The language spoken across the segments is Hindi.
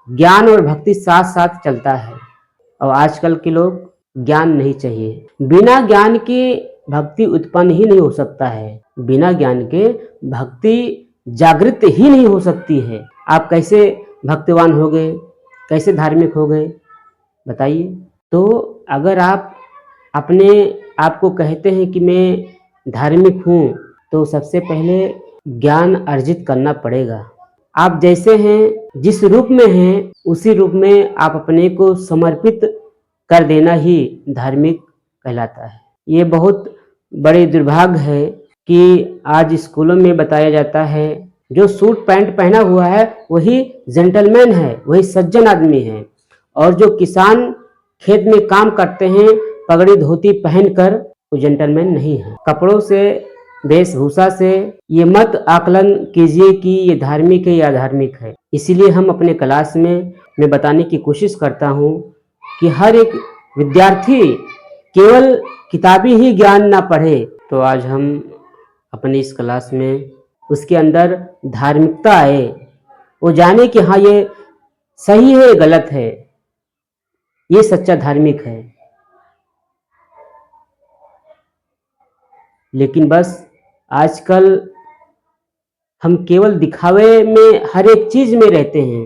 ज्ञान और भक्ति साथ साथ चलता है। और आजकल के लोग ज्ञान नहीं चाहिए, बिना ज्ञान के भक्ति उत्पन्न ही नहीं हो सकता है, बिना ज्ञान के भक्ति जागृत ही नहीं हो सकती है। आप कैसे भक्तिवान हो गए, कैसे धार्मिक हो गए, बताइए। तो अगर आप अपने आप को कहते हैं कि मैं धार्मिक हूँ, तो सबसे पहले ज्ञान अर्जित करना पड़ेगा। आप जैसे हैं, जिस रूप में हैं, उसी रूप में आप अपने को समर्पित कर देना ही धार्मिक कहलाता है। ये बहुत बड़े दुर्भाग्य है कि आज स्कूलों में बताया जाता है जो सूट पैंट पहना हुआ है वही जेंटलमैन है, वही सज्जन आदमी है, और जो किसान खेत में काम करते हैं पगड़ी धोती पहनकर, वो जेंटलमैन नहीं है। कपड़ों से, वेशभूषा से ये मत आकलन कीजिए कि ये धार्मिक है या अधार्मिक है। इसीलिए हम अपने क्लास में मैं बताने की कोशिश करता हूँ कि हर एक विद्यार्थी केवल किताबी ही ज्ञान ना पढ़े। तो आज हम अपनी इस क्लास में उसके अंदर धार्मिकता आए, वो जाने कि हाँ ये सही है, गलत है, ये सच्चा धार्मिक है। लेकिन बस आजकल हम केवल दिखावे में हर एक चीज में रहते हैं।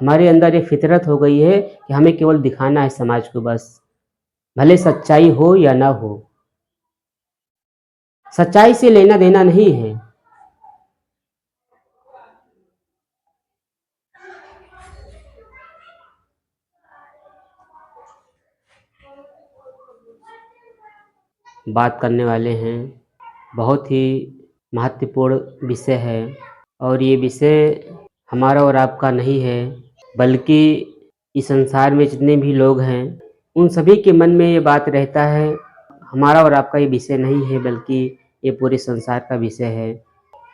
हमारे अंदर एक फितरत हो गई है कि हमें केवल दिखाना है समाज को, बस भले सच्चाई हो या ना हो, सच्चाई से लेना देना नहीं है। बात करने वाले हैं बहुत ही महत्वपूर्ण विषय है, और ये विषय हमारा और आपका नहीं है, बल्कि इस संसार में जितने भी लोग हैं उन सभी के मन में ये बात रहता है। हमारा और आपका ये विषय नहीं है, बल्कि ये पूरे संसार का विषय है।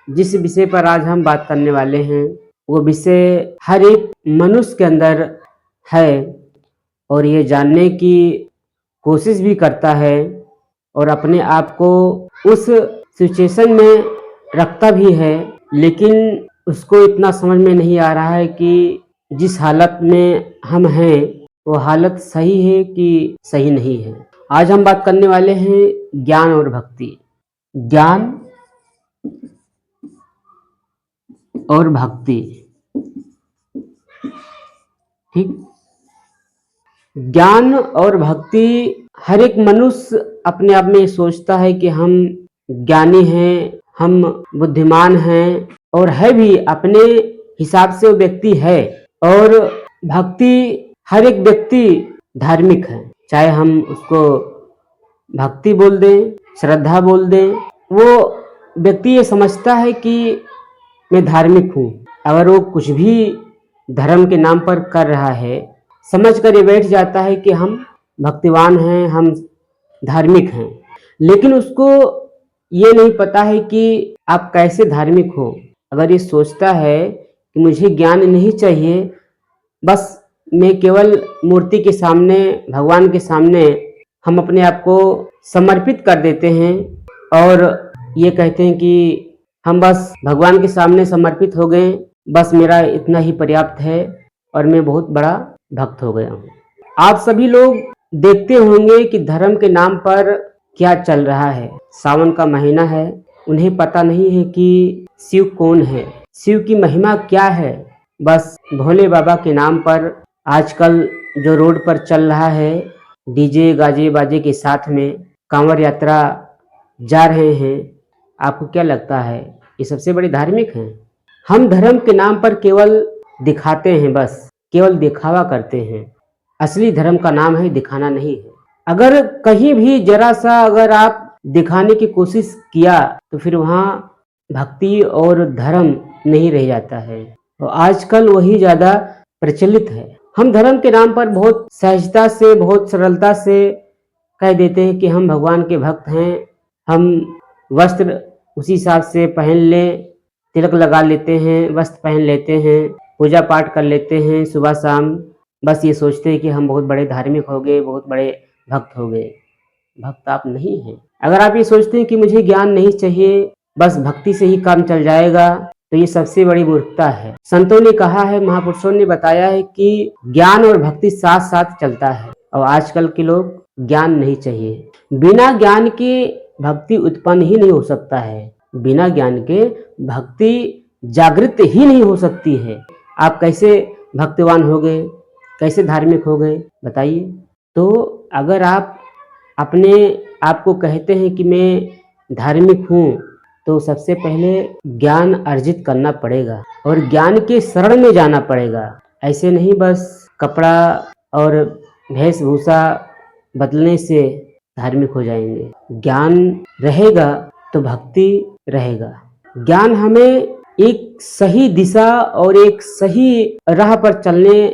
जिस विषय पर आज हम बात करने वाले हैं वो विषय हर एक मनुष्य के अंदर है, और ये जानने की कोशिश भी करता है, और अपने आप को उस सिचुएशन में रखता भी है, लेकिन उसको इतना समझ में नहीं आ रहा है कि जिस हालत में हम हैं वो हालत सही है कि सही नहीं है। आज हम बात करने वाले हैं ज्ञान और भक्ति। ज्ञान और भक्ति, ठीक। ज्ञान और भक्ति, हर एक मनुष्य अपने आप में सोचता है कि हम ज्ञानी हैं, हम बुद्धिमान हैं, और है भी अपने हिसाब से वो व्यक्ति है। और भक्ति, हर एक व्यक्ति धार्मिक है, चाहे हम उसको भक्ति बोल दें, श्रद्धा बोल दें, वो व्यक्ति ये समझता है कि मैं धार्मिक हूँ। अगर वो कुछ भी धर्म के नाम पर कर रहा है, समझ कर ये बैठ जाता है कि हम भक्तिवान हैं, हम धार्मिक हैं, लेकिन उसको ये नहीं पता है कि आप कैसे धार्मिक हो। अगर ये सोचता है कि मुझे ज्ञान नहीं चाहिए, बस मैं केवल मूर्ति के सामने, भगवान के सामने हम अपने आप को समर्पित कर देते हैं, और ये कहते हैं कि हम बस भगवान के सामने समर्पित हो गए, बस मेरा इतना ही पर्याप्त है और मैं बहुत बड़ा भक्त हो गया हूँ। आप सभी लोग देखते होंगे कि धर्म के नाम पर क्या चल रहा है। सावन का महीना है, उन्हें पता नहीं है कि शिव कौन है, शिव की महिमा क्या है। बस भोले बाबा के नाम पर आजकल जो रोड पर चल रहा है, डीजे गाजे बाजे के साथ में कांवड़ यात्रा जा रहे हैं, आपको क्या लगता है ये सबसे बड़ी धार्मिक है? हम धर्म के नाम पर केवल दिखाते हैं, बस केवल दिखावा करते हैं। असली धर्म का नाम है दिखाना नहीं है। अगर कहीं भी जरा सा अगर आप दिखाने की कोशिश किया तो फिर वहाँ भक्ति और धर्म नहीं रह जाता है, और आजकल वही ज्यादा प्रचलित है। हम धर्म के नाम पर बहुत सहजता से, बहुत सरलता से कह देते हैं कि हम भगवान के भक्त हैं, हम वस्त्र उसी हिसाब से पहन लें, तिलक लगा लेते हैं, वस्त्र पहन लेते हैं, पूजा पाठ कर लेते हैं सुबह शाम, बस ये सोचते हैं कि हम बहुत बड़े धार्मिक हो गए, बहुत बड़े भक्त हो गए। भक्त आप नहीं हैं। अगर आप ये सोचते हैं कि मुझे ज्ञान नहीं चाहिए, बस भक्ति से ही काम चल जाएगा, तो ये सबसे बड़ी मूर्खता है। संतों ने कहा है, महापुरुषों ने बताया है कि ज्ञान और भक्ति साथ साथ चलता है। और आजकल के लोग ज्ञान नहीं चाहिए। बिना ज्ञान के भक्ति उत्पन्न ही नहीं हो सकता है। बिना ज्ञान के भक्ति जागृत ही नहीं हो सकती है। आप कैसे भक्तिवान हो गए, कैसे धार्मिक हो गए, बताइए। तो अगर आप अपने आप को कहते हैं कि मैं धार्मिक हूँ, तो सबसे पहले ज्ञान अर्जित करना पड़ेगा और ज्ञान के शरण में जाना पड़ेगा। ऐसे नहीं बस कपड़ा और वेशभूषा बदलने से धार्मिक हो जाएंगे। ज्ञान रहेगा तो भक्ति रहेगा। ज्ञान हमें एक सही दिशा और एक सही राह पर चलने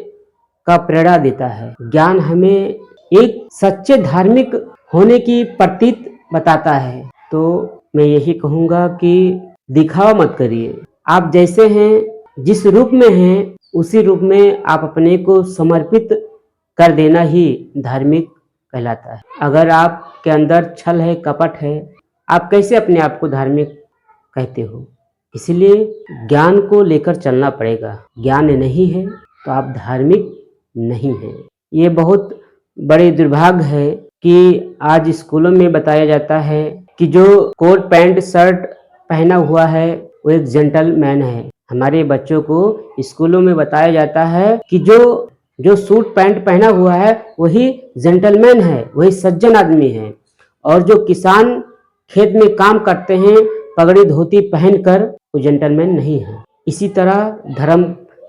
का प्रेरणा देता है। ज्ञान हमें एक सच्चे धार्मिक होने की प्रतीत बताता है। तो मैं यही कहूँगा कि दिखावा मत करिए। आप जैसे हैं, जिस रूप में हैं, उसी रूप में आप अपने को समर्पित कर देना ही धार्मिक कहलाता है। अगर आपके अंदर छल है, कपट है, आप कैसे अपने आप को धार्मिक कहते हो? इसलिए ज्ञान को लेकर चलना पड़ेगा। ज्ञान नहीं है तो आप धार्मिक नहीं है। ये बहुत बड़े दुर्भाग्य है कि आज स्कूलों में बताया जाता है कि जो कोट पैंट शर्ट पहना हुआ है वो एक जेंटलमैन है। हमारे बच्चों को स्कूलों में बताया जाता है कि जो सूट पैंट पहना हुआ है वही जेंटलमैन है, वही सज्जन आदमी है। और जो किसान खेत में काम करते हैं पगड़ी धोती पहनकर, वो जेंटलमैन नहीं है। इसी तरह धर्म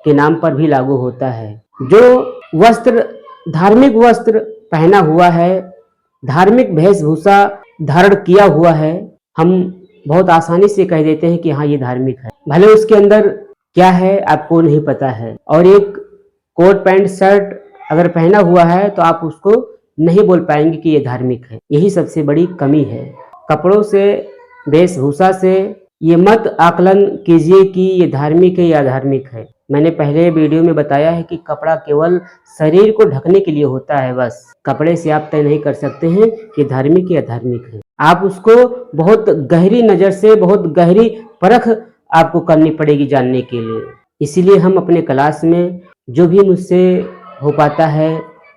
के नाम पर भी लागू होता है। जो वस्त्र, धार्मिक वस्त्र पहना हुआ है, धार्मिक वेशभूषा धारण किया हुआ है, हम बहुत आसानी से कह देते हैं कि हाँ ये धार्मिक है, भले उसके अंदर क्या है आपको नहीं पता है। और एक कोट पैंट शर्ट अगर पहना हुआ है तो आप उसको नहीं बोल पाएंगे कि ये धार्मिक है। यही सबसे बड़ी कमी है। कपड़ों से, वेशभूषा से ये मत आकलन कीजिए कि ये धार्मिक है या अधार्मिक है। मैंने पहले वीडियो में बताया है कि कपड़ा केवल शरीर को ढकने के लिए होता है। बस कपड़े से आप तय नहीं कर सकते हैं कि धार्मिक या अधार्मिक है। आप उसको बहुत गहरी नज़र से, बहुत गहरी परख आपको करनी पड़ेगी जानने के लिए। इसीलिए हम अपने क्लास में जो भी मुझसे हो पाता है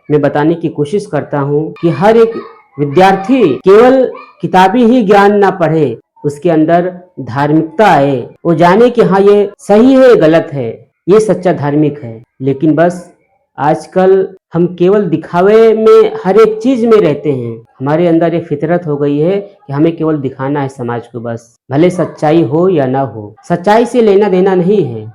मैं बताने की कोशिश करता हूँ कि हर एक विद्यार्थी केवल किताबी ही ज्ञान ना पढ़े, उसके अंदर धार्मिकता आए, वो जाने कि हाँ ये सही है, ये गलत है, ये सच्चा धार्मिक है। लेकिन बस आजकल हम केवल दिखावे में हर एक चीज में रहते हैं। हमारे अंदर ये फितरत हो गई है कि हमें केवल दिखाना है समाज को, बस भले सच्चाई हो या ना हो। सच्चाई से लेना देना नहीं है।